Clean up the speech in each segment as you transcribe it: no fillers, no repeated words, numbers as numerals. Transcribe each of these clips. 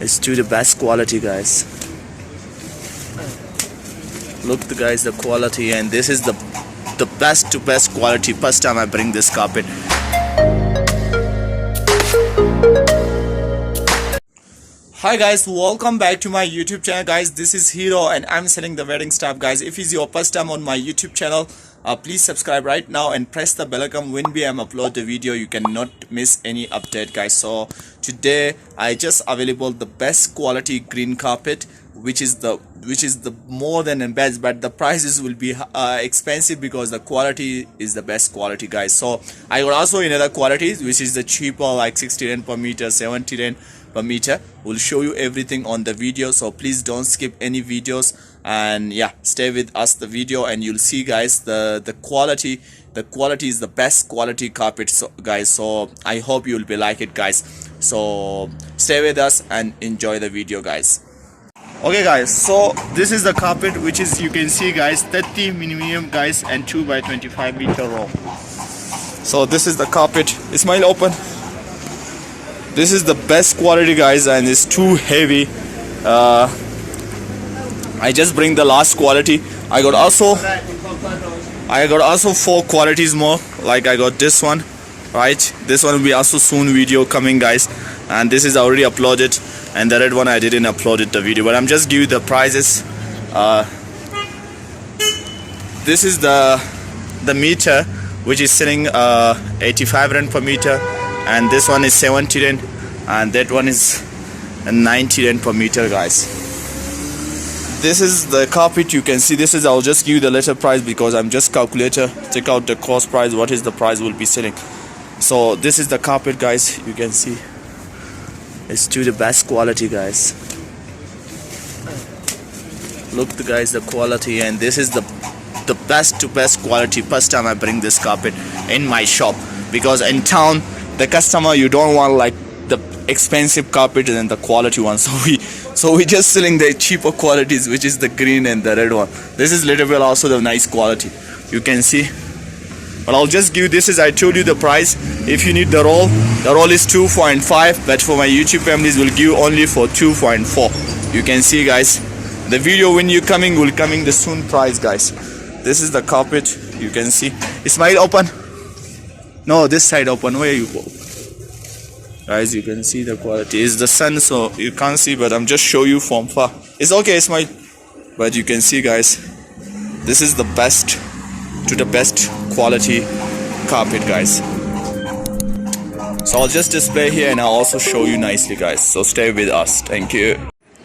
It's to the best quality, guys. Look, the guys, the quality, and this is the best to best quality. First time I bring this carpet. Hi guys, welcome back to my YouTube channel, guys. This is Hero and I'm selling the wedding stuff, guys. If it's your first time on my YouTube channel, please subscribe right now and press the bell icon. When we upload the video, you cannot miss any update, guys. So today I just available the best quality green carpet, which is the more than the best, but the prices will be expensive because the quality is the best quality, guys. So I got also another qualities, which is the cheaper, like 60 rand per meter, 70 rand per meter. We'll show you everything on the video, so please don't skip any videos, and yeah, stay with us the video and you'll see, guys, the quality is the best quality carpet, so guys. So I hope you'll be like it, guys. So stay with us and enjoy the video, guys. Okay guys, so this is the carpet, which is, you can see, guys, 30 minimum, guys, and 2 by 25 meter roll. So this is the carpet. Ismail, open. This is the best quality, guys, and it's too heavy. I just bring the last quality. I got also 4 qualities more. Like I got this one, right? This one will be also soon video coming, guys, and this is already uploaded, and the red one I didn't upload it the video, but I'm just give you the prices. This is the meter, which is selling 85 rand per meter, and this one is 70 rand, and that one is 90 rand per meter, guys. This is the carpet. You can see this is, I'll just give you the letter price because I'm just calculator, take out the cost price, what is the price will be selling. So this is the carpet, guys. You can see it's to the best quality, guys. Look, the guys, the quality, and this is the best to best quality. First time I bring this carpet in my shop, because in town the customer, you don't want like the expensive carpet and the quality one, so we just selling the cheaper qualities, which is the green and the red one. This is little bit also the nice quality, you can see. But I'll just give you, this is, I told you the price. If you need the roll is 2.5, but for my YouTube families will give only for 2.4. you can see, guys, the video when you coming will coming the soon price, guys. This is the carpet, you can see. Ismail, open. No, this side open. Where you go, guys? You can see the quality. It's the sun, so you can't see, but I'm just show you from far. It's okay, Ismail, but you can see, guys, this is the best to the best quality carpet, guys. So I'll just display here and I'll also show you nicely, guys. So stay with us. Thank you.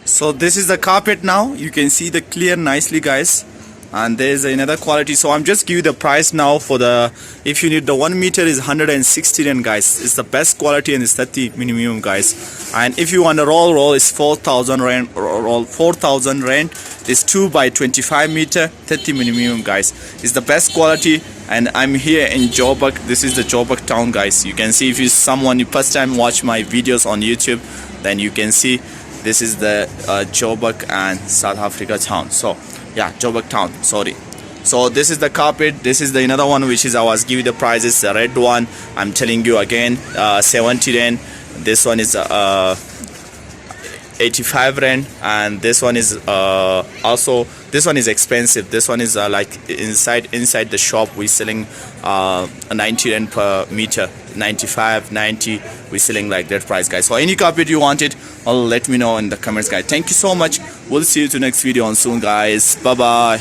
So this is the carpet now. You can see the clear nicely, guys. And there's another quality, so I'm just give you the price now for the, if you need the 1 meter is 160 rand, guys. It's the best quality and it's 30 minimum, guys. And if you want a roll is 4,000 rand. Roll 4,000 rand is 2 by 25 meter, 30 minimum, guys. It's the best quality, and I'm here in Joburg. This is the Joburg town, guys. You can see, if you someone you first time watch my videos on YouTube, then you can see this is the Joburg and South Africa town. So yeah, Joburg town, sorry. So this is the carpet. This is the another one, which is, I was giving the prices. The red one, I'm telling you again, 70 rand. This one is 85 rand, and this one is also, this one is expensive. This one is like inside the shop we selling 90 rand per meter, 95, 90, we selling like that price, guys. So any carpet you want it, let me know in the comments, guys. Thank you so much. We'll see you to next video on soon, guys. Bye bye.